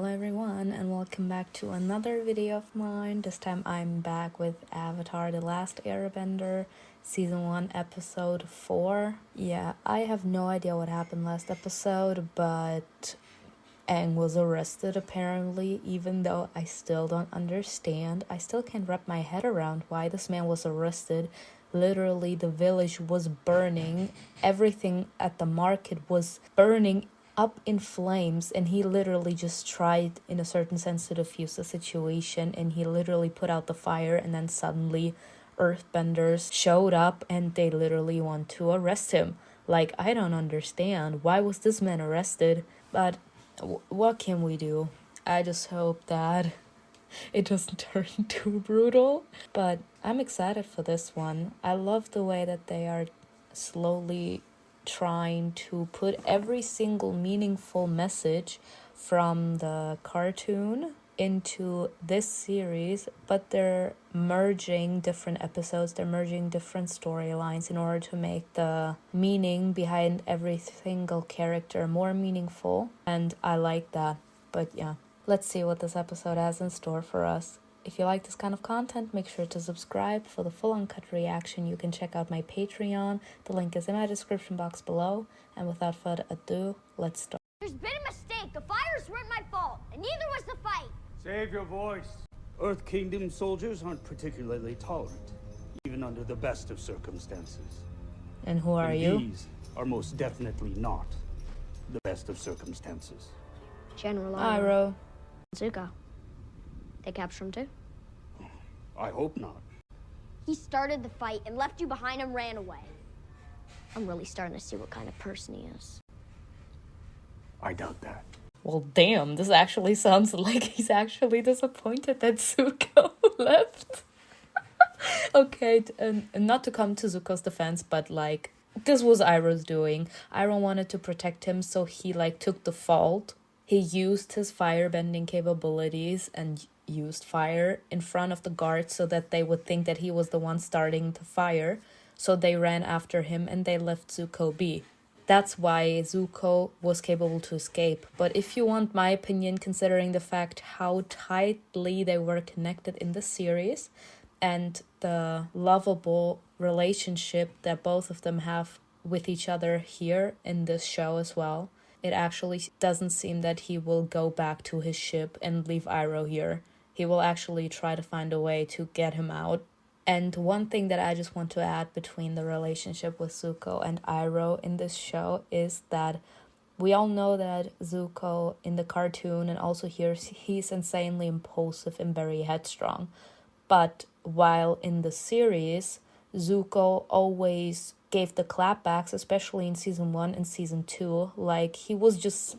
everyone, and welcome back to another video of mine. This time I'm back with Avatar: The Last Airbender, Season 1, Episode 4. Yeah, I have no idea what happened last episode, but Aang was arrested apparently, even though I still don't understand. I still can't wrap my head around why this man was arrested. Literally, the village was burning. Everything at the market was burning up in flames, and he literally just tried, in a certain sense, to defuse the situation, and he literally put out the fire, and then suddenly earthbenders showed up and they literally want to arrest him. Like, I don't understand. Why was this man arrested? But what can we do? I just hope that it doesn't turn too brutal. But I'm excited for this one. I love the way that they are slowly trying to put every single meaningful message from the cartoon into this series, but they're merging different episodes, they're merging different storylines in order to make the meaning behind every single character more meaningful, and I like that. But yeah, let's see what this episode has in store for us. If you like this kind of content, make sure to subscribe. For the full uncut reaction, you can check out my Patreon. The link is in my description box below. And without further ado, let's start. There's been a mistake. The fires weren't my fault, and neither was the fight. Save your voice. Earth Kingdom soldiers aren't particularly tolerant, even under the best of circumstances. And who are you? These are most definitely not the best of circumstances. General Iroh. Zuko. They captured him too? I hope not. He started the fight and left you behind and ran away. I'm really starting to see what kind of person he is. I doubt that. Well, damn, this actually sounds like he's actually disappointed that Zuko left. Okay, and not to come to Zuko's defense, but like, this was Iroh's doing. Iroh wanted to protect him, so he like took the fault. He used his firebending capabilities and used fire in front of the guards so that they would think that he was the one starting the fire. So they ran after him and they left Zuko be. That's why Zuko was capable to escape. But if you want my opinion, considering the fact how tightly they were connected in the series and the lovable relationship that both of them have with each other here in this show as well, it actually doesn't seem that he will go back to his ship and leave Iroh here. He will actually try to find a way to get him out. And one thing that I just want to add between the relationship with Zuko and Iroh in this show is that we all know that Zuko in the cartoon and also here, he's insanely impulsive and very headstrong. But while in the series, Zuko always gave the clapbacks, especially in Season 1 and Season 2. Like, he was just,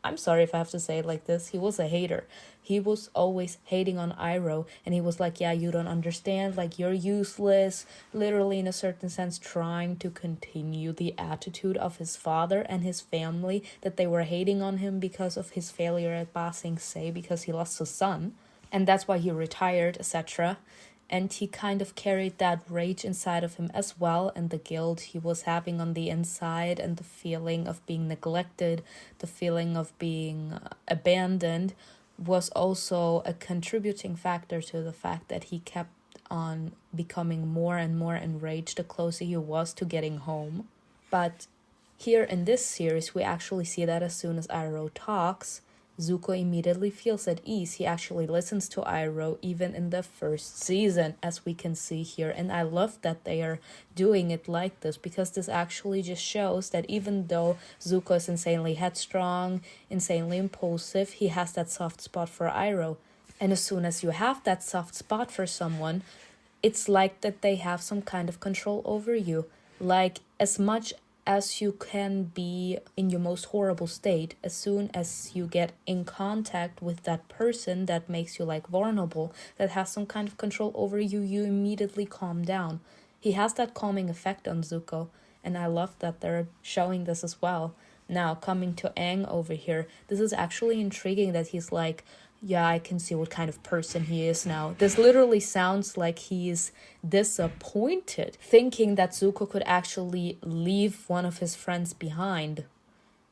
I'm sorry if I have to say it like this, he was a hater. He was always hating on Iroh, and he was like, yeah, you don't understand, like, you're useless, literally in a certain sense trying to continue the attitude of his father and his family, that they were hating on him because of his failure at Ba Sing Se, because he lost his son, and that's why he retired, etc. And he kind of carried that rage inside of him as well, and the guilt he was having on the inside, and the feeling of being neglected, the feeling of being abandoned, was also a contributing factor to the fact that he kept on becoming more and more enraged the closer he was to getting home. But here in this series, we actually see that as soon as Iroh talks, Zuko immediately feels at ease. He actually listens to Iroh even in the first season, as we can see here. And I love that they are doing it like this, because this actually just shows that even though Zuko is insanely headstrong, insanely impulsive, he has that soft spot for Iroh. And as soon as you have that soft spot for someone, it's like that they have some kind of control over you. Like, as much as you can be in your most horrible state, as soon as you get in contact with that person that makes you like vulnerable, that has some kind of control over you, you immediately calm down. He has that calming effect on Zuko, and I love that they're showing this as well. Now, coming to Aang over here, this is actually intriguing that he's like, yeah, I can see what kind of person he is now. This literally sounds like he's disappointed, thinking that Zuko could actually leave one of his friends behind.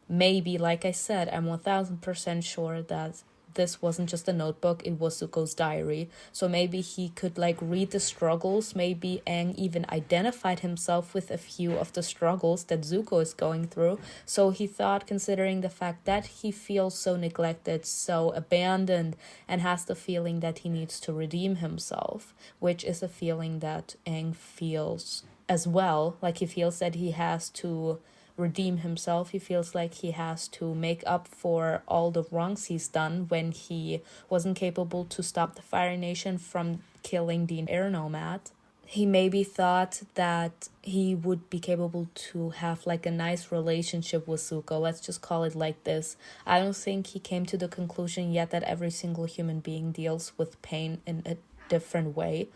Maybe, like I said, I'm 1000% sure that this wasn't just a notebook, it was Zuko's diary. So maybe he could like read the struggles. Maybe Aang even identified himself with a few of the struggles that Zuko is going through. So he thought, considering the fact that he feels so neglected, so abandoned, and has the feeling that he needs to redeem himself, which is a feeling that Aang feels as well. Like he feels that he has to redeem himself. He feels like he has to make up for all the wrongs he's done when he wasn't capable to stop the Fire Nation from killing the air nomad. He maybe thought that he would be capable to have like a nice relationship with Zuko. Let's just call it like this. I don't think he came to the conclusion yet that every single human being deals with pain in a different way.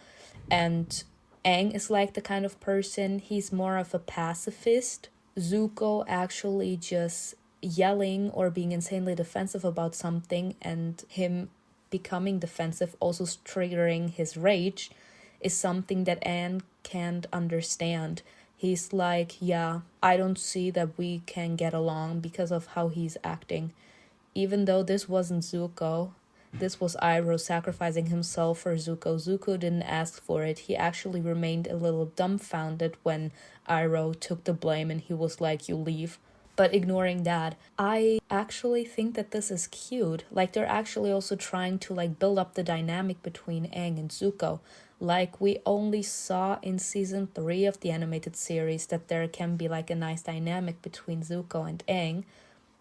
And Aang is like the kind of person, he's more of a pacifist. Zuko actually just yelling or being insanely defensive about something and him becoming defensive, also triggering his rage, is something that Aang can't understand. He's like, yeah, I don't see that we can get along because of how he's acting. Even though this wasn't Zuko, this was Iroh sacrificing himself for Zuko. Zuko didn't ask for it. He actually remained a little dumbfounded when Iroh took the blame and he was like, you leave. But ignoring that, I actually think that this is cute. Like they're actually also trying to like build up the dynamic between Aang and Zuko. Like we only saw in season 3 of the animated series that there can be like a nice dynamic between Zuko and Aang.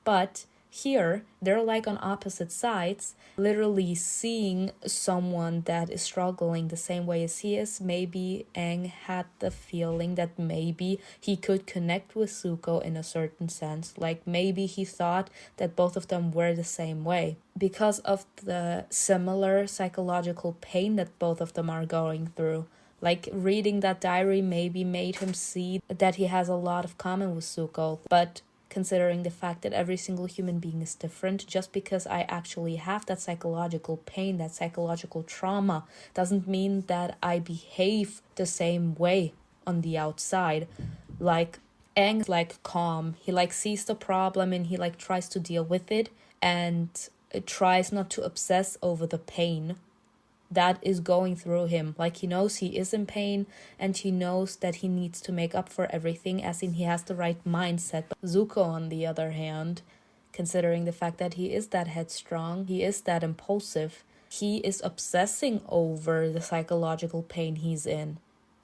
But here, they're like on opposite sides, literally seeing someone that is struggling the same way as he is. Maybe Aang had the feeling that maybe he could connect with Zuko in a certain sense. Like maybe he thought that both of them were the same way. Because of the similar psychological pain that both of them are going through. Like reading that diary maybe made him see that he has a lot of common with Zuko. But considering the fact that every single human being is different, just because I actually have that psychological pain, that psychological trauma, doesn't mean that I behave the same way on the outside. Like Aang is like calm. He like sees the problem and he like tries to deal with it and tries not to obsess over the pain that is going through him. Like he knows he is in pain and he knows that he needs to make up for everything, as in he has the right mindset. But Zuko, on the other hand, considering the fact that he is that headstrong, he is that impulsive, he is obsessing over the psychological pain he's in.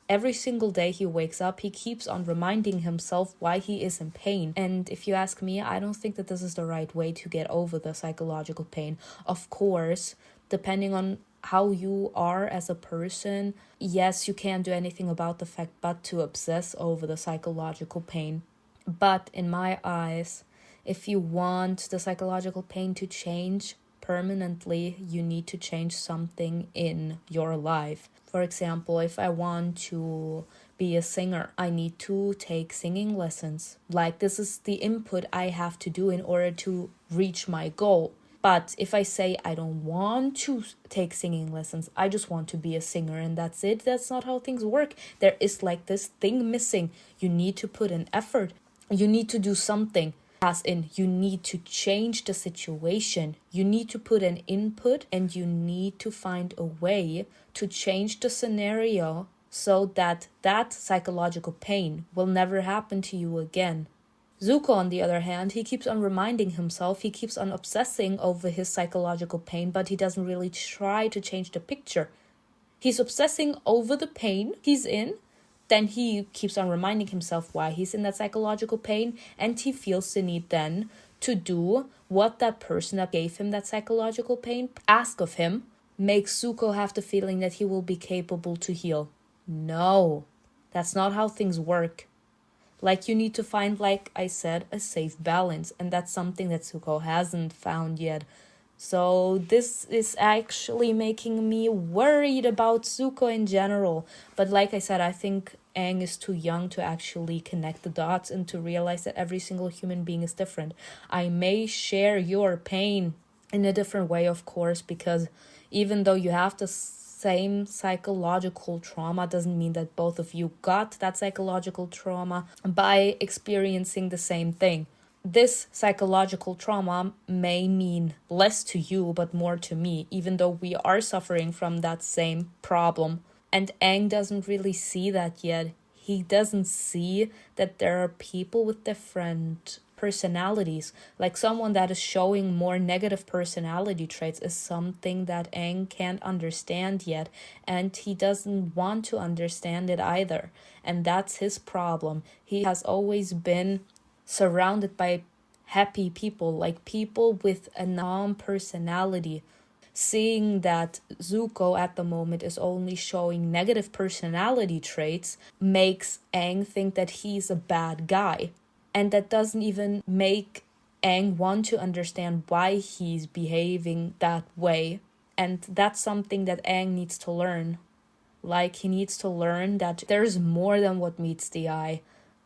Every single day he wakes up, he keeps on reminding himself why he is in pain. And if you ask me, I don't think that this is the right way to get over the psychological pain. Of course, depending on how you are as a person, yes, you can't do anything about the fact but to obsess over the psychological pain. But in my eyes, if you want the psychological pain to change permanently, you need to change something in your life. For example, if I want to be a singer, I need to take singing lessons. Like this is the input I have to do in order to reach my goal. But if I say I don't want to take singing lessons, I just want to be a singer and that's it, that's not how things work. There is like this thing missing. You need to put an effort. You need to do something. As in, you need to change the situation. You need to put an input and you need to find a way to change the scenario so that that psychological pain will never happen to you again. Zuko, on the other hand, he keeps on reminding himself, he keeps on obsessing over his psychological pain, but he doesn't really try to change the picture. He's obsessing over the pain he's in, then he keeps on reminding himself why he's in that psychological pain, and he feels the need then to do what that person that gave him that psychological pain asked of him, makes Zuko have the feeling that he will be capable to heal. No, that's not how things work. Like, you need to find, like I said, a safe balance. And that's something that Zuko hasn't found yet. So this is actually making me worried about Zuko in general. But like I said, I think Aang is too young to actually connect the dots and to realize that every single human being is different. I may share your pain in a different way, of course, because even though you have the same psychological trauma, doesn't mean that both of you got that psychological trauma by experiencing the same thing. this psychological trauma may mean less to you, but more to me, even though we are suffering from that same problem. And Aang doesn't really see that yet. He doesn't see that there are people with different personalities. Like someone that is showing more negative personality traits is something that Aang can't understand yet, and he doesn't want to understand it either. And that's his problem. He has always been surrounded by happy people, like people with a calm personality. Seeing that Zuko at the moment is only showing negative personality traits makes Aang think that he's a bad guy. And that doesn't even make Aang want to understand why he's behaving that way. And that's something that Aang needs to learn. Like, he needs to learn that there's more than what meets the eye.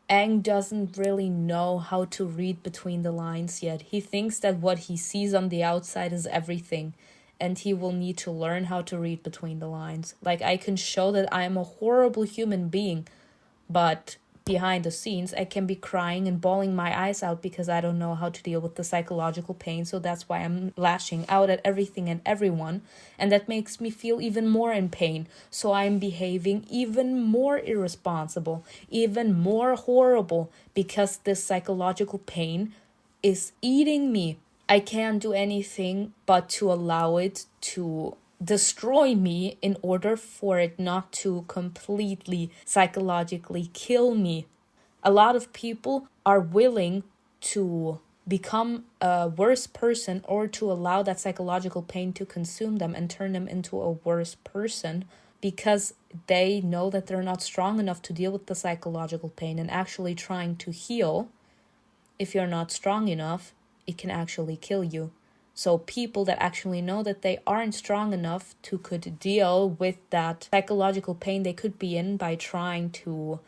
Aang doesn't really know how to read between the lines yet. He thinks that what he sees on the outside is everything. And he will need to learn how to read between the lines. Like, I can show that I am a horrible human being, but behind the scenes, I can be crying and bawling my eyes out because I don't know how to deal with the psychological pain. So that's why I'm lashing out at everything and everyone. And that makes me feel even more in pain. So I'm behaving even more irresponsible, even more horrible, because this psychological pain is eating me. I can't do anything but to allow it to destroy me in order for it not to completely psychologically kill me. A lot of people are willing to become a worse person or to allow that psychological pain to consume them and turn them into a worse person because they know that they're not strong enough to deal with the psychological pain. And actually trying to heal, if you're not strong enough, it can actually kill you. So people that actually know that they aren't strong enough to could deal with that psychological pain they could be in by trying to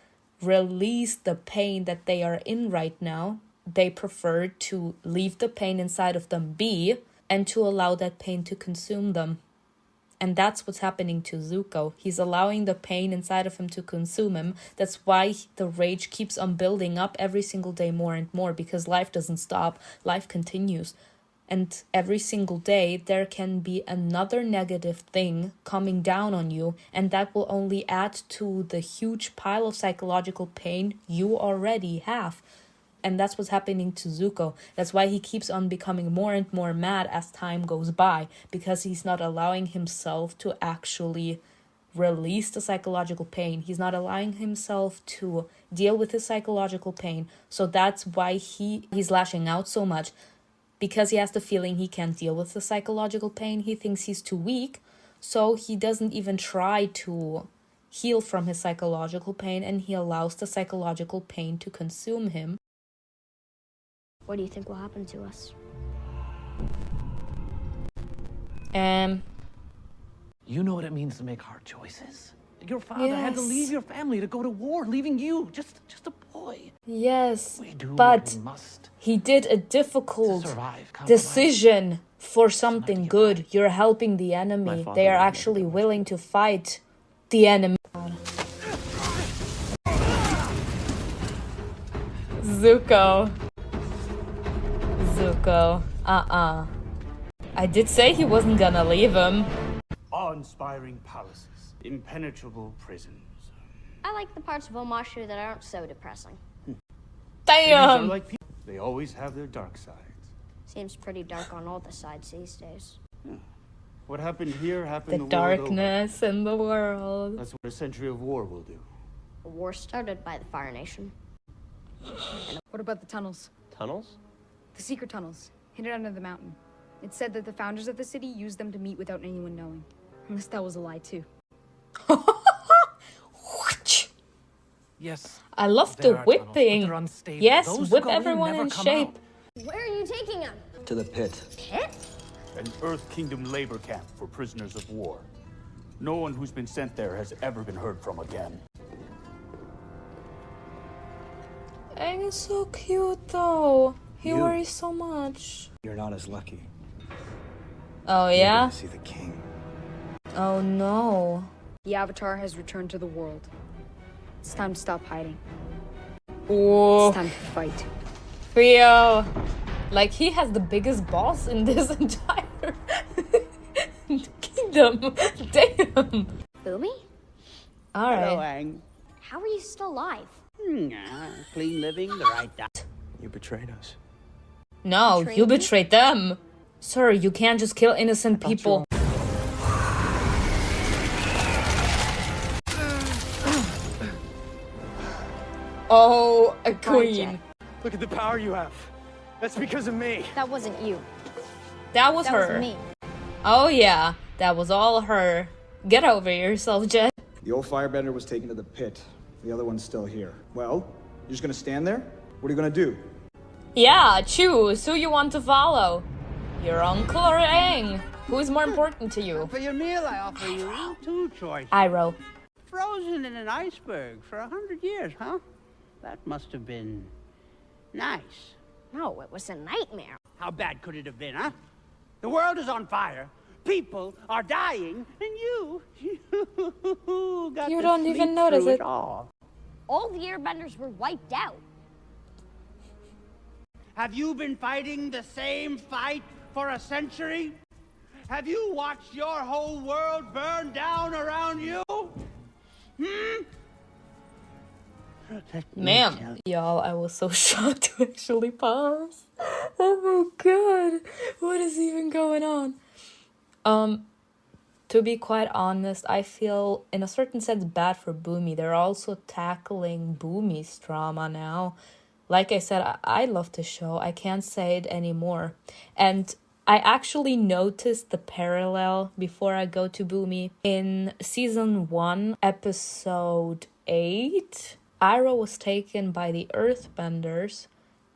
release the pain that they are in right now, they prefer to leave the pain inside of them be and to allow that pain to consume them. And that's what's happening to Zuko. He's allowing the pain inside of him to consume him. That's why the rage keeps on building up every single day more and more, because life doesn't stop. Life continues. And every single day there can be another negative thing coming down on you, and that will only add to the huge pile of psychological pain you already have. And that's what's happening to Zuko. That's why he keeps on becoming more and more mad as time goes by, because he's not allowing himself to actually release the psychological pain. He's not allowing himself to deal with his psychological pain. So that's why he's lashing out so much, because he has the feeling he can't deal with the psychological pain. He thinks he's too weak, so he doesn't even try to heal from his psychological pain, and he allows the psychological pain to consume him. What do you think will happen to us? You know what it means to make hard choices. Your father had to leave your family to go to war, leaving you, just a boy. Yes, We do but what we must he did a difficult to survive, decision for something good. You're helping the enemy. father They are would never actually do much willing to fight the enemy. Zuko. I did say he wasn't gonna leave him. Awe-inspiring palaces, impenetrable prisons. I like the parts of Omashu that aren't so depressing. These are Damn! like people. They always have their dark sides. Seems pretty dark on all the sides these days. What happened here happened The the world over. darkness in the world. That's what a century of war will do. A war started by the Fire Nation. What about the tunnels? Tunnels? The secret tunnels, hidden under the mountain. It said that the founders of the city used them to meet without anyone knowing. Unless that was a lie, too. Yes. I love the there are tunnels, but whipping. they're unstable. Yes, Those who whip go in everyone never in come shape. out. Where are you taking him? To the pit. Pit? An Earth Kingdom labor camp for prisoners of war. No one who's been sent there has ever been heard from again. Aang is so cute though. He You. worries so much. You're not as lucky. Oh You're yeah? gonna see the king. Oh no. The Avatar has returned to the world. It's time to stop hiding. Oh. It's time to fight. Theo. Like, he has the biggest boss in this entire kingdom. Damn. Bumi? All Hello, right. Aang. How are you still alive? Clean living, the right diet. You betrayed us. No, Betrayed you me? betrayed them. Sir, you can't just kill innocent people. Oh, a queen. Look at the power you have. That's because of me. That wasn't you. That was That her. was me. Oh yeah, that was all her. Get over yourself, Jet. The old firebender was taken to the pit. The other one's still here. Well, you're just gonna stand there? What are you gonna do? Yeah, choose who you want to follow. Your uncle or Aang? Who is more important to you? For your meal, I offer you two choices. Iroh. Frozen in an iceberg for 100 years, huh? That must have been nice. No, it was a nightmare. How bad could it have been, huh? The world is on fire. People are dying, and you got You to don't sleep even notice through it. all. All the airbenders were wiped out. Have you been fighting the same fight for a century? Have you watched your whole world burn down around you? Ma'am. Y'all, I was so shocked to actually pause. Oh my god. What is even going on? To be quite honest, I feel in a certain sense bad for Bumi. They're also tackling Bumi's trauma now. Like I said, I love the show. I can't say it anymore. And I actually noticed the parallel before I go to Bumi. In season 1, episode 8, Iroh was taken by the Earthbenders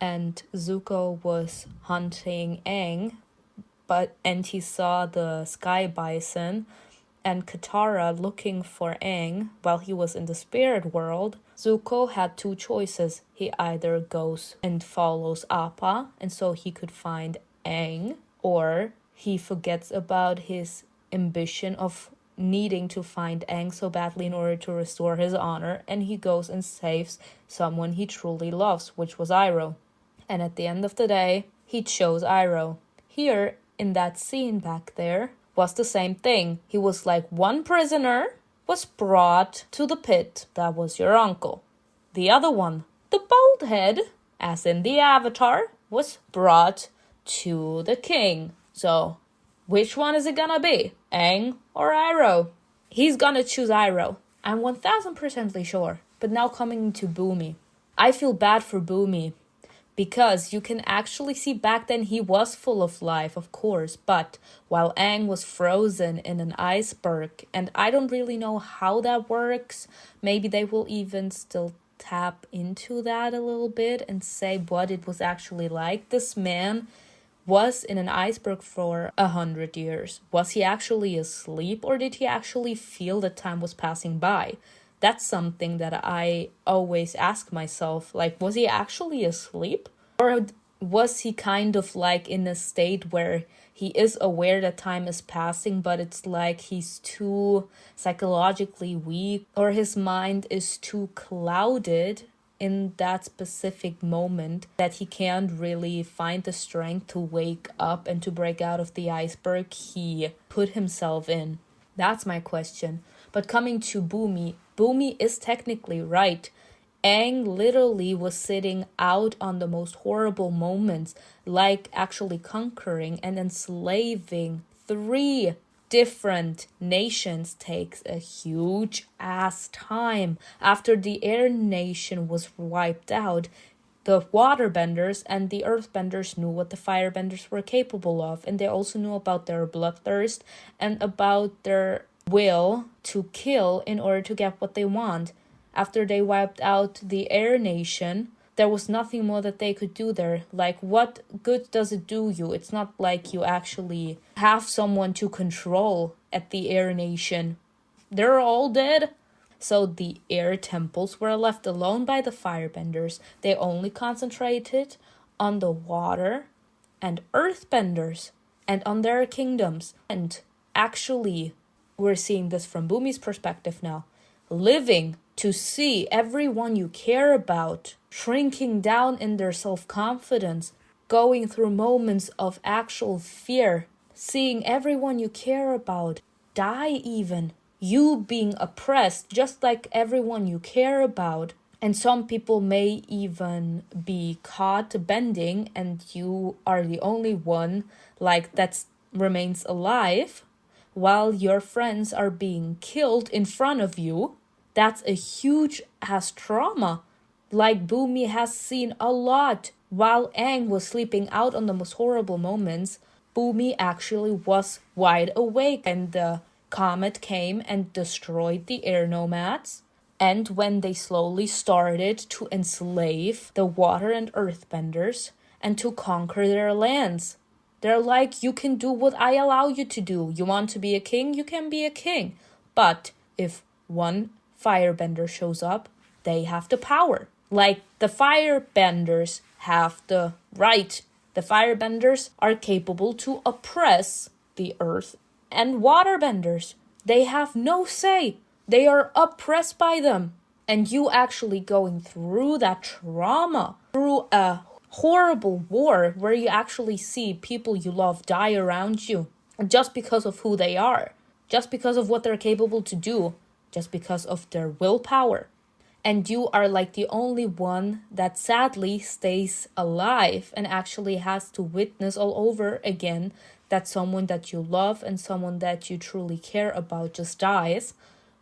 and Zuko was hunting Aang, and he saw the Sky Bison and Katara looking for Aang while he was in the spirit world. Zuko had two choices. He either goes and follows Appa, and so he could find Aang, or he forgets about his ambition of needing to find Aang so badly in order to restore his honor, and he goes and saves someone he truly loves, which was Iroh. And at the end of the day, he chose Iroh. Here, in that scene back there, was the same thing. He was like, one prisoner was brought to the pit. That was your uncle. The other one, the bald head, as in the Avatar, was brought to the king. So, which one is it gonna be? Aang or Iroh? He's gonna choose Iroh. I'm 1000% sure. But now coming to Bumi. I feel bad for Bumi. Because you can actually see back then he was full of life, of course. But while Aang was frozen in an iceberg. And I don't really know how that works. Maybe they will even still tap into that a little bit and say what it was actually like. This man was in an iceberg for 100 years. Was he actually asleep, or did he actually feel that time was passing by? That's something that I always ask myself. Like, was he actually asleep? Or was he kind of like in a state where he is aware that time is passing, but it's like he's too psychologically weak, or his mind is too clouded in that specific moment that he can't really find the strength to wake up and to break out of the iceberg he put himself in? That's my question. But coming to Bumi, Bumi is technically right. Aang literally was sitting out on the most horrible moments, like actually conquering and enslaving 3 different nations takes a huge ass time. After the air nation was wiped out, the waterbenders and the earthbenders knew what the firebenders were capable of, and they also knew about their bloodthirst and about their will to kill in order to get what they want. After they wiped out the air nation, there was nothing more that they could do there. Like, what good does it do you? It's not like you actually have someone to control at the air nation. They're all dead. So the air temples were left alone by the firebenders. They only concentrated on the water and earthbenders and on their kingdoms. And actually, we're seeing this from Bumi's perspective now. Living to see everyone you care about shrinking down in their self-confidence, going through moments of actual fear, seeing everyone you care about die even, you being oppressed just like everyone you care about. And some people may even be caught bending and you are the only one like that remains alive while your friends are being killed in front of you. That's a huge ass trauma. Like Bumi has seen a lot. While Aang was sleeping out on the most horrible moments, Bumi actually was wide awake and the comet came and destroyed the air nomads. And when they slowly started to enslave the water and earthbenders and to conquer their lands. They're like, you can do what I allow you to do. You want to be a king? You can be a king. But if one firebender shows up, they have the power. Like the firebenders have the right. The firebenders are capable to oppress the earth and waterbenders. They have no say. They are oppressed by them. And you actually going through that trauma, through a horrible war where you actually see people you love die around you just because of who they are, just because of what they're capable to do, just because of their willpower. And you are like the only one that sadly stays alive and actually has to witness all over again that someone that you love and someone that you truly care about just dies,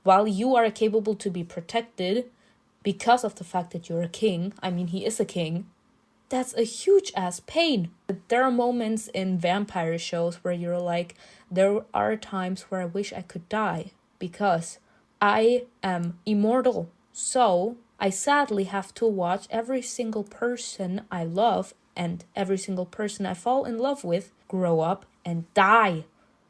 while you are capable to be protected because of the fact that you're a king. I mean, he is a king. That's a huge ass pain. There are moments in vampire shows where you're like, there are times where I wish I could die because I am immortal. So I sadly have to watch every single person I love and every single person I fall in love with grow up and die.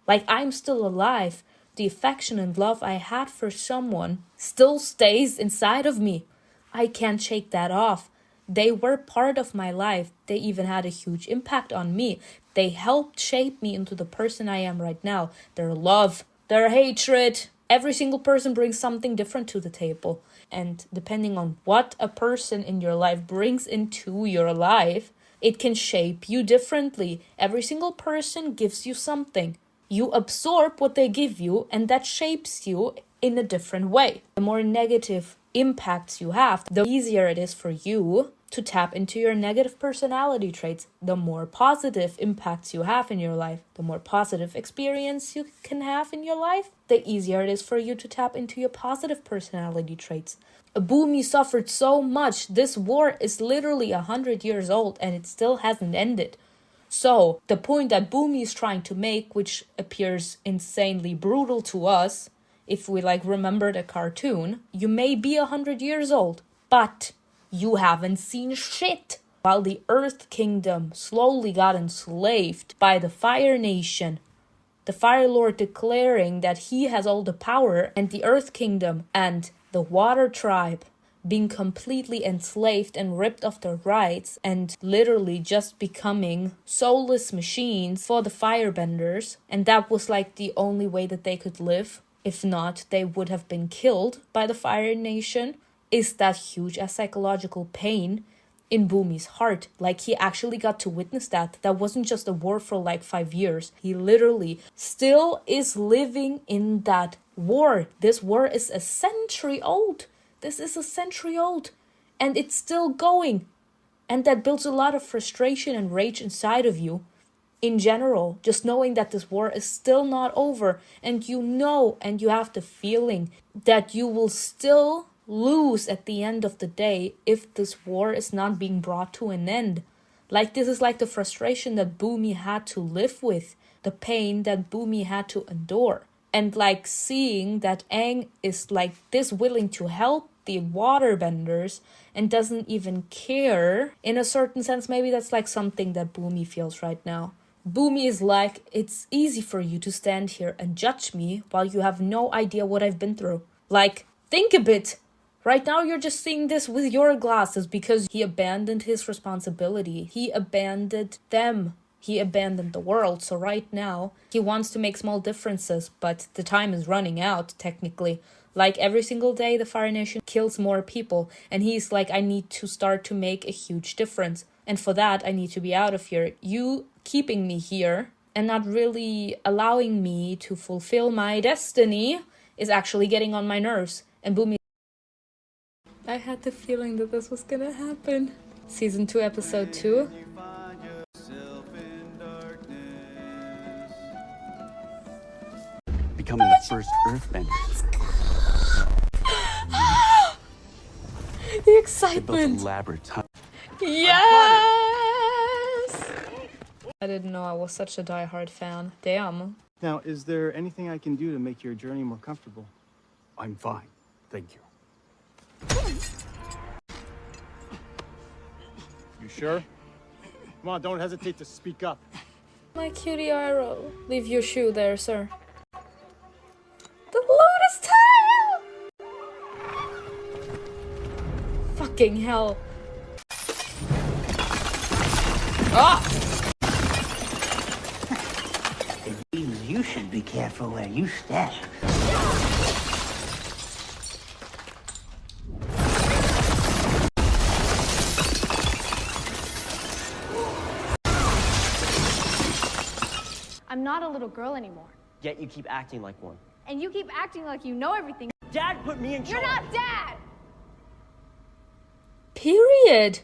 Like, I'm still alive. The affection and love I had for someone still stays inside of me. I can't shake that off. They were part of my life. They even had a huge impact on me. They helped shape me into the person I am right now. Their love, their hatred. Every single person brings something different to the table. And depending on what a person in your life brings into your life, it can shape you differently. Every single person gives you something. You absorb what they give you, and that shapes you in a different way. The more negative impacts you have, the easier it is for you to tap into your negative personality traits. The more positive impacts you have in your life, the more positive experience you can have in your life, the easier it is for you to tap into your positive personality traits. Bumi suffered so much. This war is literally 100 years old and it still hasn't ended. So the point that Bumi is trying to make, which appears insanely brutal to us, if we remember the cartoon, you may be 100 years old, but you haven't seen shit. While the Earth Kingdom slowly got enslaved by the Fire Nation, the Fire Lord declaring that he has all the power, and the Earth Kingdom and the Water Tribe being completely enslaved and ripped of their rights and literally just becoming soulless machines for the firebenders. And that was the only way that they could live. If not, they would have been killed by the Fire Nation. Is that huge as psychological pain in Bumi's heart. He actually got to witness that. That wasn't just a war for 5 years. He literally still is living in that war. This war is a century old. This is a century old. And it's still going. And that builds a lot of frustration and rage inside of you. In general, just knowing that this war is still not over. And you know, and you have the feeling that you will still lose at the end of the day if this war is not being brought to an end. This is the frustration that Bumi had to live with, the pain that Bumi had to endure, and seeing that Aang is this willing to help the waterbenders and doesn't even care. In a certain sense, maybe that's something that Bumi feels right now. Bumi is it's easy for you to stand here and judge me while you have no idea what I've been through. Think a bit. Right now, you're just seeing this with your glasses because he abandoned his responsibility. He abandoned them. He abandoned the world, so right now he wants to make small differences, but the time is running out, technically. Like every single day, the Fire Nation kills more people, and he's like, I need to start to make a huge difference. And for that, I need to be out of here. You keeping me here and not really allowing me to fulfill my destiny is actually getting on my nerves. And Bumi, I had the feeling that this was gonna happen. Season 2, episode 2. Becoming the first Earthbender. The They built excitement. elaborate tunnels. Yes! I didn't know I was such a diehard fan. Damn. Now, is there anything I can do to make your journey more comfortable? I'm fine, thank you. You sure? Come on, don't hesitate to speak up. My cutie Iroh. Leave your shoe there, sir. The lotus tile! Fucking hell. Ah! It means you should be careful where you step. I'm not a little girl anymore. Yet you keep acting like one. And you keep acting like you know everything. Dad put me in charge. You're not Dad! Period.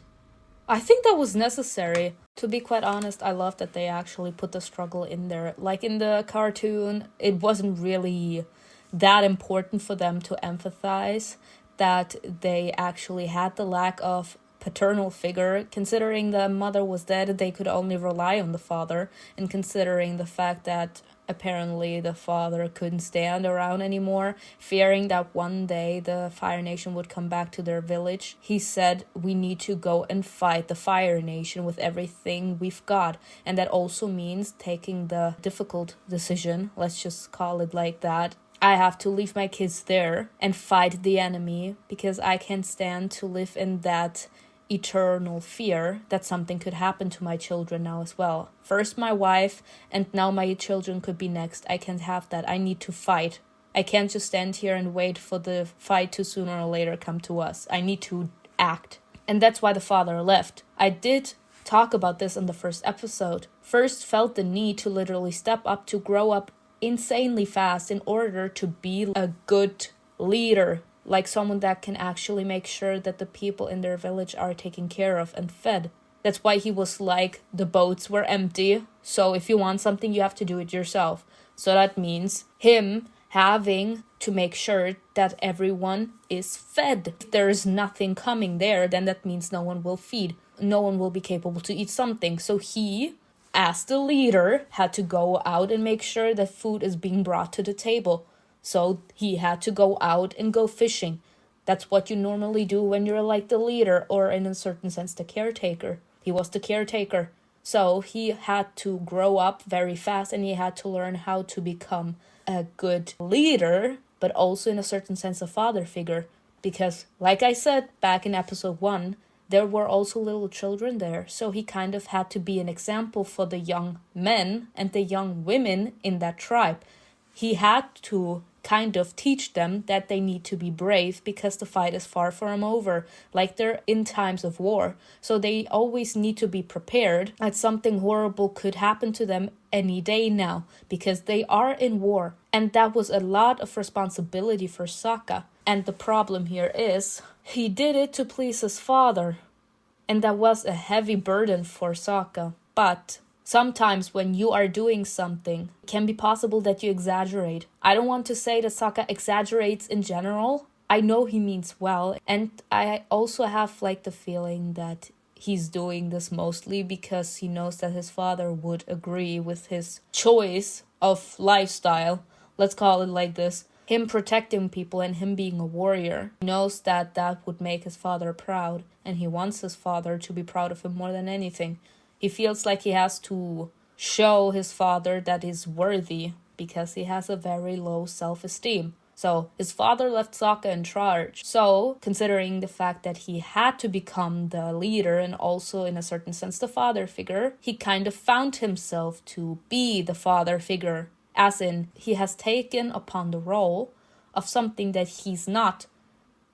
I think that was necessary. To be quite honest, I love that they actually put the struggle in there. Like in the cartoon, it wasn't really that important for them to empathize that they actually had the lack of paternal figure. Considering the mother was dead, they could only rely on the father, and considering the fact that apparently the father couldn't stand around anymore, fearing that one day the Fire Nation would come back to their village, he said, we need to go and fight the Fire Nation with everything we've got. And that also means taking the difficult decision, let's just call it like that. I have to leave my kids there and fight the enemy, because I can't stand to live in that eternal fear that something could happen to my children now as well. First my wife, and now my children could be next. I can't have that. I need to fight. I can't just stand here and wait for the fight to sooner or later come to us. I need to act. And that's why the father left. I did talk about this in the first episode. First felt the need to literally step up, to grow up insanely fast in order to be a good leader, like someone that can actually make sure that the people in their village are taken care of and fed. That's why he was like, the boats were empty, so if you want something, you have to do it yourself. So that means him having to make sure that everyone is fed. If there is nothing coming there, then that means no one will feed. No one will be capable to eat something. So he, as the leader, had to go out and make sure that food is being brought to the table. So he had to go out and go fishing. That's what you normally do when you're like the leader, or in a certain sense the caretaker. He was the caretaker. So he had to grow up very fast, and he had to learn how to become a good leader, but also in a certain sense a father figure. Because like I said back in episode 1, there were also little children there. So he kind of had to be an example for the young men and the young women in that tribe. He had to kind of teach them that they need to be brave, because the fight is far from over, like they're in times of war. So they always need to be prepared that something horrible could happen to them any day now, because they are in war. And that was a lot of responsibility for Sokka. And the problem here is, he did it to please his father. And that was a heavy burden for Sokka. But sometimes when you are doing something, it can be possible that you exaggerate. I don't want to say that Sokka exaggerates in general. I know he means well. And I also have like the feeling that he's doing this mostly because he knows that his father would agree with his choice of lifestyle. Let's call it like this. Him protecting people and him being a warrior. He knows that that would make his father proud. And he wants his father to be proud of him more than anything. He feels like he has to show his father that he's worthy, because he has a very low self-esteem. So his father left Sokka in charge. So considering the fact that he had to become the leader and also in a certain sense the father figure, he kind of found himself to be the father figure. As in, he has taken upon the role of something that he's not.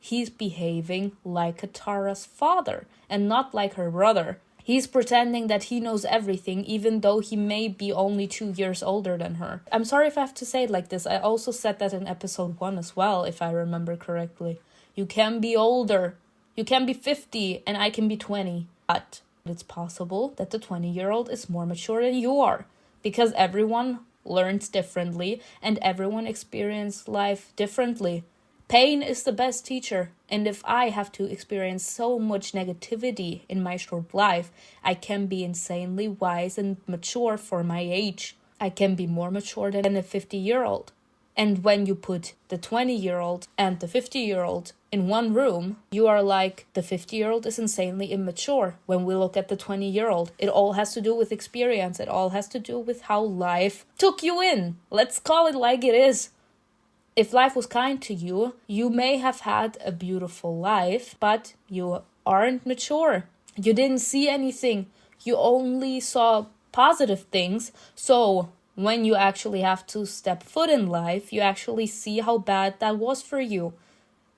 He's behaving like Katara's father and not like her brother. He's pretending that he knows everything even though he may be only 2 years older than her. I'm sorry if I have to say it like this. I also said that in episode 1 as well, if I remember correctly. You can be older. You can be 50 and I can be 20. But it's possible that the 20-year-old is more mature than you are. Because everyone learns differently and everyone experiences life differently. Pain is the best teacher, and if I have to experience so much negativity in my short life, I can be insanely wise and mature for my age. I can be more mature than a 50-year-old. And when you put the 20-year-old and the 50-year-old in one room, you are like, the 50-year-old is insanely immature. When we look at the 20-year-old, it all has to do with experience. It all has to do with how life took you in. Let's call it like it is. If life was kind to you, you may have had a beautiful life, but you aren't mature. You didn't see anything. You only saw positive things. So when you actually have to step foot in life, you actually see how bad that was for you.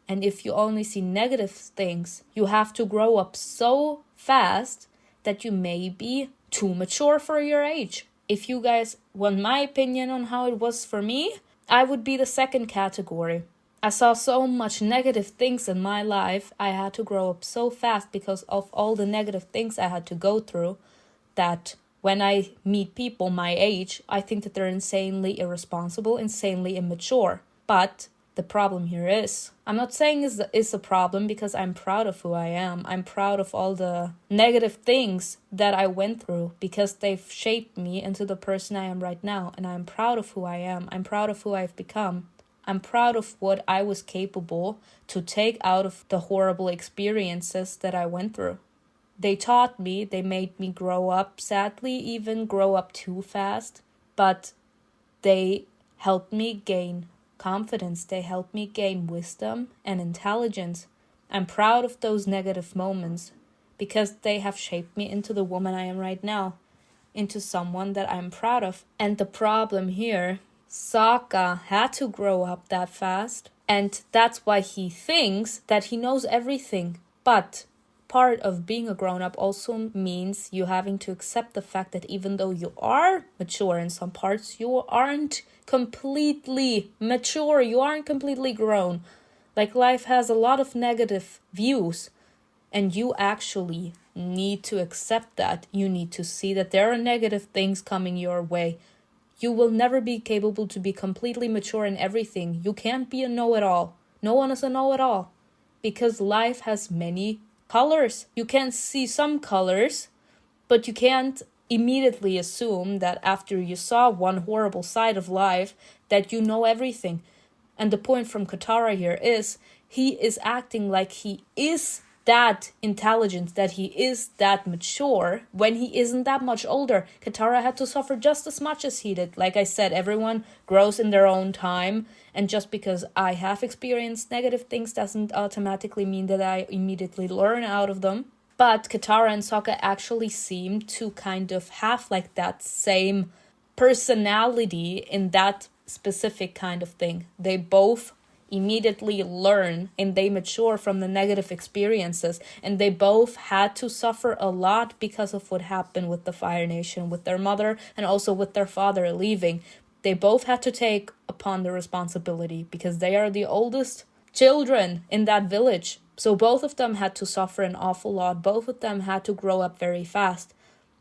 And if you only see negative things, you have to grow up so fast that you may be too mature for your age. If you guys want my opinion on how it was for me, I would be the second category. I saw so much negative things in my life. I had to grow up so fast because of all the negative things I had to go through that when I meet people my age, I think that they're insanely irresponsible, insanely immature. But the problem here is, I'm not saying it's a problem because I'm proud of who I am. I'm proud of all the negative things that I went through because they've shaped me into the person I am right now. And I'm proud of who I am. I'm proud of who I've become. I'm proud of what I was capable to take out of the horrible experiences that I went through. They taught me, they made me grow up, sadly even grow up too fast, but they helped me gain confidence. They helped me gain wisdom and intelligence. I'm proud of those negative moments because they have shaped me into the woman I am right now, into someone that I'm proud of. And the problem here, Sokka had to grow up that fast, and that's why he thinks that he knows everything. But part of being a grown-up also means you having to accept the fact that even though you are mature in some parts, you aren't completely mature, you aren't completely grown. Like, life has a lot of negative views, and you actually need to accept that. You need to see that there are negative things coming your way. You will never be capable to be completely mature in everything. You can't be a know-it-all. No one is a know-it-all, because life has many colors. You can see some colors, but you can't immediately assume that after you saw one horrible side of life that you know everything. And the point from Katara here is he is acting like he is that intelligent, that he is that mature when he isn't that much older. Katara had to suffer just as much as he did. Like I said, everyone grows in their own time, and just because I have experienced negative things doesn't automatically mean that I immediately learn out of them. But Katara and Sokka actually seem to kind of have like that same personality in that specific kind of thing. They both immediately learn and they mature from the negative experiences, and they both had to suffer a lot because of what happened with the Fire Nation, with their mother and also with their father leaving. They both had to take upon the responsibility because they are the oldest children in that village. So both of them had to suffer an awful lot. Both of them had to grow up very fast.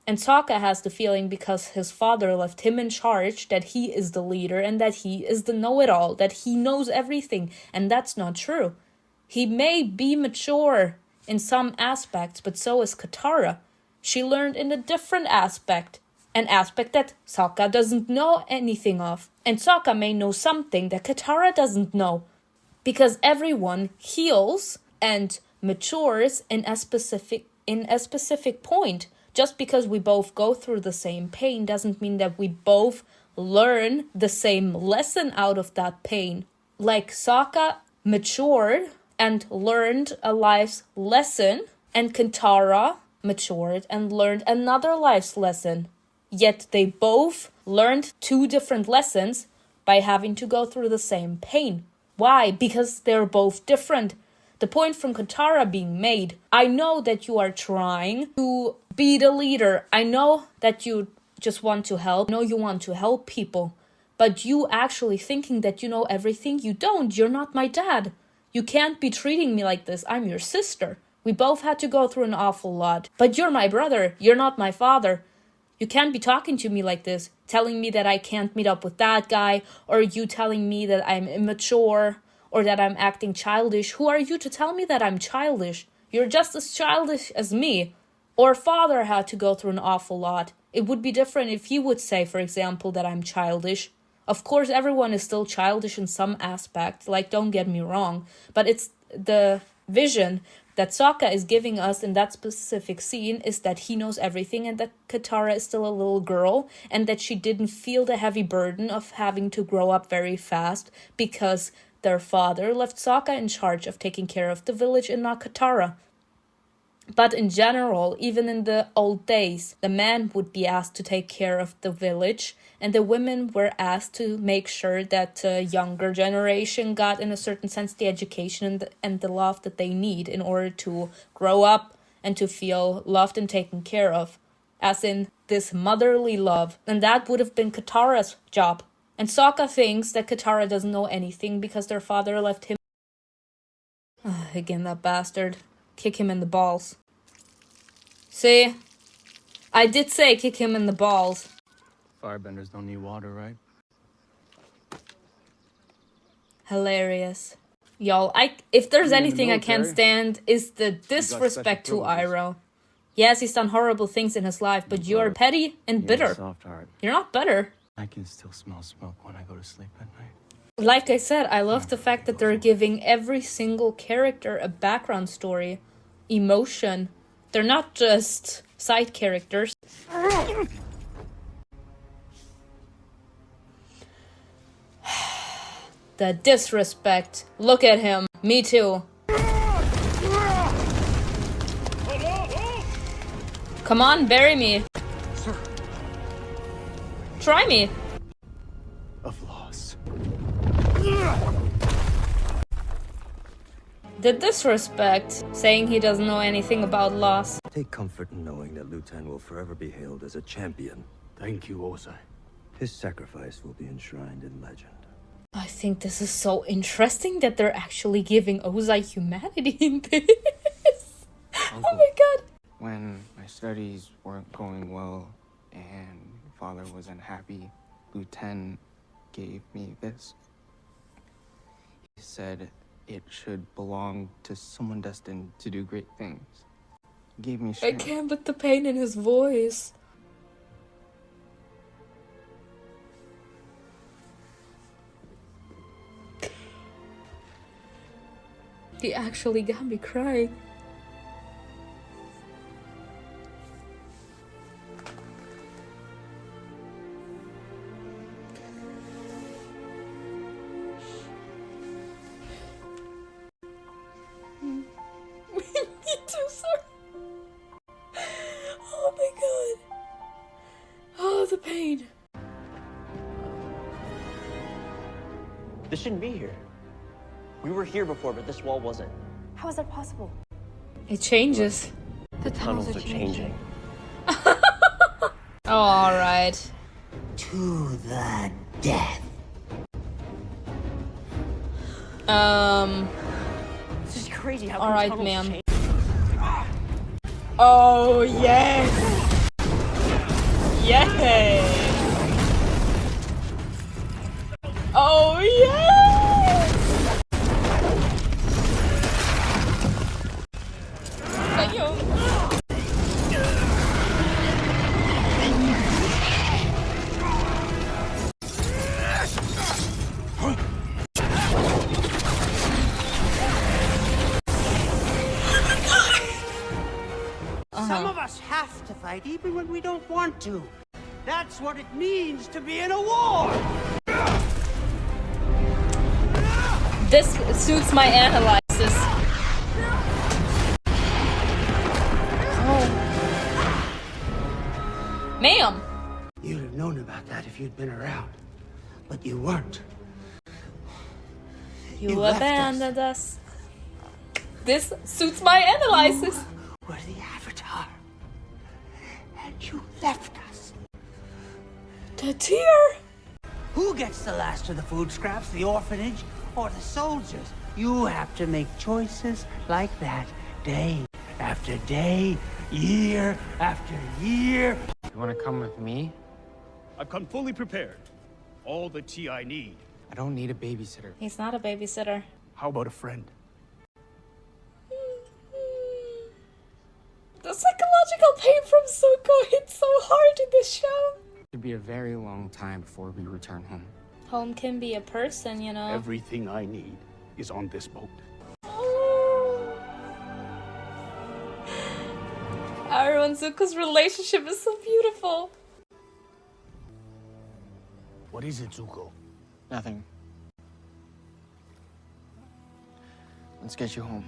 And Sokka has the feeling because his father left him in charge that he is the leader and that he is the know-it-all, that he knows everything. And that's not true. He may be mature in some aspects, but so is Katara. She learned in a different aspect. An aspect that Sokka doesn't know anything of. And Sokka may know something that Katara doesn't know. Because everyone heals and matures in a specific point. Just because we both go through the same pain doesn't mean that we both learn the same lesson out of that pain. like Sokka matured and learned a life's lesson, and Katara matured and learned another life's lesson. Yet they both learned two different lessons by having to go through the same pain. Why? Because they're both different. The point from Katara being made, I know that you are trying to be the leader. I know that you just want to help. I know you want to help people. But you actually thinking that you know everything, you don't. You're not my dad. You can't be treating me like this. I'm your sister. We both had to go through an awful lot. But you're my brother. You're not my father. You can't be talking to me like this, telling me that I can't meet up with that guy, or you telling me that I'm immature, or that I'm acting childish. Who are you to tell me that I'm childish? You're just as childish as me. Or father had to go through an awful lot. It would be different if he would say, for example, that I'm childish. Of course, everyone is still childish in some aspect, like, don't get me wrong. But it's the vision that Sokka is giving us in that specific scene is that he knows everything and that Katara is still a little girl and that she didn't feel the heavy burden of having to grow up very fast because their father left Sokka in charge of taking care of the village and not Katara. But in general, even in the old days, the men would be asked to take care of the village and the women were asked to make sure that the younger generation got, in a certain sense, the education and the love that they need in order to grow up and to feel loved and taken care of. As in this motherly love. And that would have been Katara's job. And Sokka thinks that Katara doesn't know anything because their father left him. Again, that bastard. Kick him in the balls. See? I did say kick him in the balls. Firebenders don't need water, right? Hilarious. Y'all, if there's anything I can't stand, is the disrespect to Iroh. Yes, he's done horrible things in his life, but you're petty and bitter. Soft heart. You're not better. I can still smell smoke when I go to sleep at night. Like I said, I love the fact that they're giving every single character a background story, emotion. They're not just side characters. The disrespect. Look at him. Me too. Come on, bury me. Sir. Try me. Of loss. The disrespect, saying he doesn't know anything about loss. Take comfort in knowing that Liu Tan will forever be hailed as a champion. Thank you, Ozai. His sacrifice will be enshrined in legend. I think this is so interesting that they're actually giving Ozai humanity in this. Uncle, oh my god. When my studies weren't going well and father was unhappy, Lieutenant gave me this. He said it should belong to someone destined to do great things. He gave me strength. I can't with the pain in his voice. He actually got me crying. Me too, sir. Oh my god. Oh, the pain. This shouldn't be here. We were here before, but this wall wasn't. How is that possible? It changes. The Tunnels are changing. Oh, alright. To the death. This is crazy how Alright, tunnels ma'am. change. Oh, yes! Yay! Oh, yes! Some of us have to fight even when we don't want to. That's what it means to be in a war! This suits my analysis. Oh. Ma'am. You'd have known about that if you'd been around. But you weren't. You abandoned us. This suits my analysis. You were the Avatar. And you left us. The tear. Who gets the last of the food scraps, the orphanage or the soldiers? You have to make choices like that day after day, year after year. You want to come with me? I've come fully prepared. All the tea I need. I don't need a babysitter. He's not a babysitter. How about a friend? The psychological pain from Zuko hits so hard in this show. It'll be a very long time before we return home. Home can be a person, you know. Everything I need is on this boat. Iroh and Zuko's relationship is so beautiful. What is it, Zuko? Nothing. Let's get you home.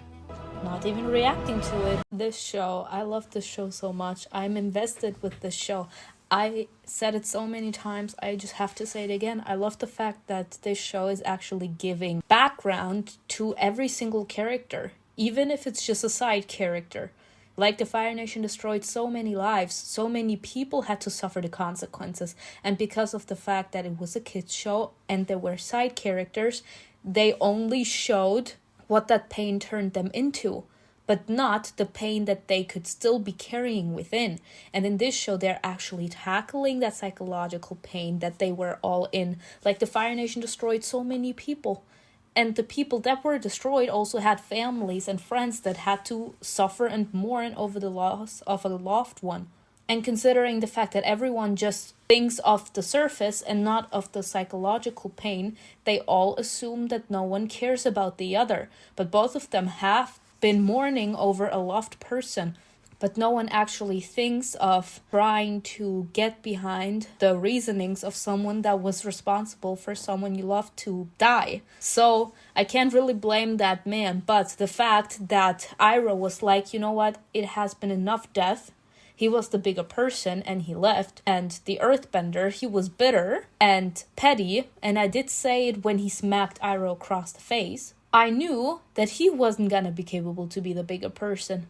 Not even reacting to it. This show, I love this show so much. I'm invested with this show. I said it so many times, I just have to say it again. I love the fact that this show is actually giving background to every single character, even if it's just a side character. Like the Fire Nation destroyed so many lives, so many people had to suffer the consequences. And because of the fact that it was a kids show and there were side characters, they only showed what that pain turned them into, but not the pain that they could still be carrying within. And in this show, they're actually tackling that psychological pain that they were all in. Like the Fire Nation destroyed so many people. And the people that were destroyed also had families and friends that had to suffer and mourn over the loss of a loved one. And considering the fact that everyone just thinks of the surface and not of the psychological pain, they all assume that no one cares about the other. But both of them have been mourning over a loved person. But no one actually thinks of trying to get behind the reasonings of someone that was responsible for someone you love to die. So I can't really blame that man. But the fact that Iroh was like, you know what, it has been enough death. He was the bigger person and he left. And the Earthbender, he was bitter and petty. And I did say it when he smacked Iroh across the face. I knew that he wasn't gonna be capable to be the bigger person.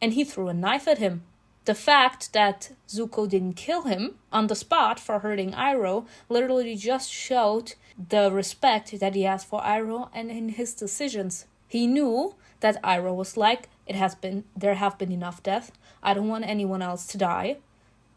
And he threw a knife at him. The fact that Zuko didn't kill him on the spot for hurting Iroh literally just showed the respect that he has for Iroh and in his decisions. He knew that Iroh was like, there have been enough death. I don't want anyone else to die.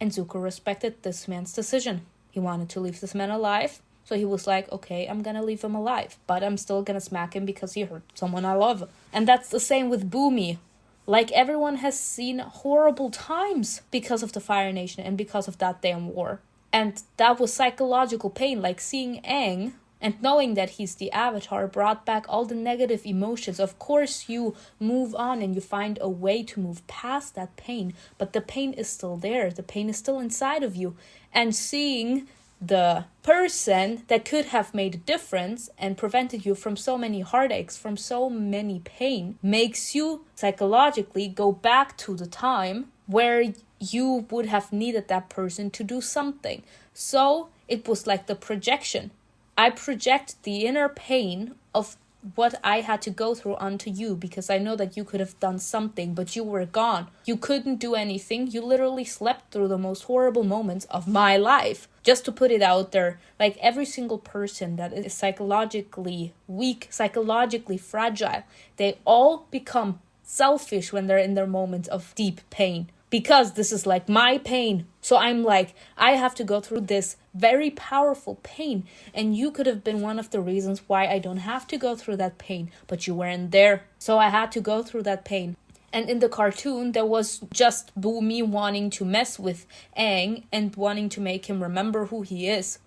And Zuko respected this man's decision. He wanted to leave this man alive. So he was like, okay, I'm gonna leave him alive. But I'm still gonna smack him because he hurt someone I love. And that's the same with Bumi. Like, everyone has seen horrible times because of the Fire Nation and because of that damn war. And that was psychological pain, like seeing Aang and knowing that he's the Avatar brought back all the negative emotions. Of course, you move on and you find a way to move past that pain, but the pain is still there. The pain is still inside of you. And seeing the person that could have made a difference and prevented you from so many heartaches, from so many pain, makes you psychologically go back to the time where you would have needed that person to do something. So it was like the projection. I project the inner pain of what I had to go through onto you because I know that you could have done something, but you were gone. You couldn't do anything. You literally slept through the most horrible moments of my life. Just to put it out there, like every single person that is psychologically weak, psychologically fragile, they all become selfish when they're in their moments of deep pain. Because this is like my pain. So I'm like, I have to go through this very powerful pain. And you could have been one of the reasons why I don't have to go through that pain. But you weren't there. So I had to go through that pain. And in the cartoon, there was just Bumi wanting to mess with Aang and wanting to make him remember who he is.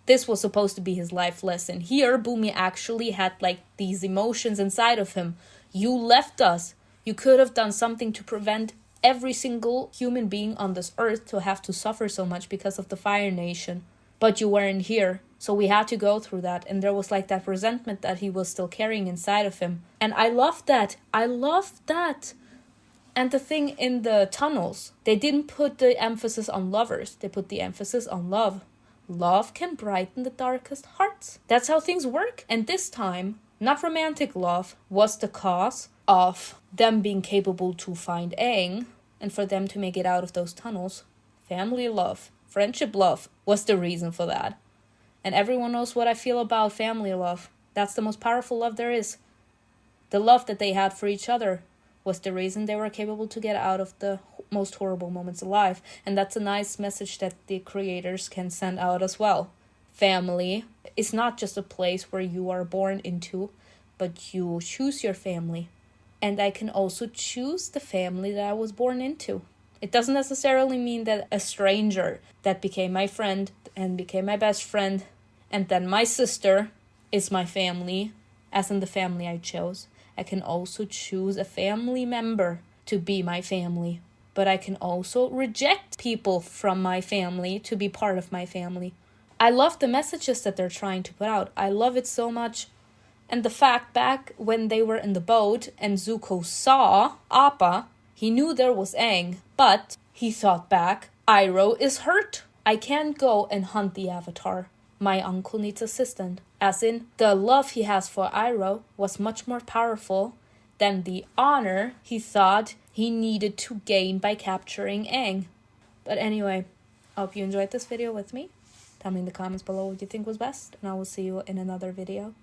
This was supposed to be his life lesson. Here, Bumi actually had like these emotions inside of him. You left us. You could have done something to prevent every single human being on this earth to have to suffer so much because of the Fire Nation. But you weren't here. So we had to go through that. And there was like that resentment that he was still carrying inside of him. And I loved that. I loved that. And the thing in the tunnels, they didn't put the emphasis on lovers. They put the emphasis on love. Love can brighten the darkest hearts. That's how things work. And this time, not romantic love was the cause of them being capable to find Aang and for them to make it out of those tunnels. Family love, friendship love was the reason for that. And everyone knows what I feel about family love. That's the most powerful love there is. The love that they had for each other was the reason they were capable to get out of the most horrible moments alive. And that's a nice message that the creators can send out as well. Family is not just a place where you are born into, but you choose your family. And I can also choose the family that I was born into. It doesn't necessarily mean that a stranger that became my friend and became my best friend, and then my sister is my family, as in the family I chose. I can also choose a family member to be my family. But I can also reject people from my family to be part of my family. I love the messages that they're trying to put out. I love it so much. And the fact back when they were in the boat and Zuko saw Appa, he knew there was Aang, but he thought back, Iroh is hurt. I can't go and hunt the Avatar. My uncle needs assistance. As in, the love he has for Iroh was much more powerful than the honor he thought he needed to gain by capturing Aang. But anyway, I hope you enjoyed this video with me. Tell me in the comments below what you think was best, and I will see you in another video.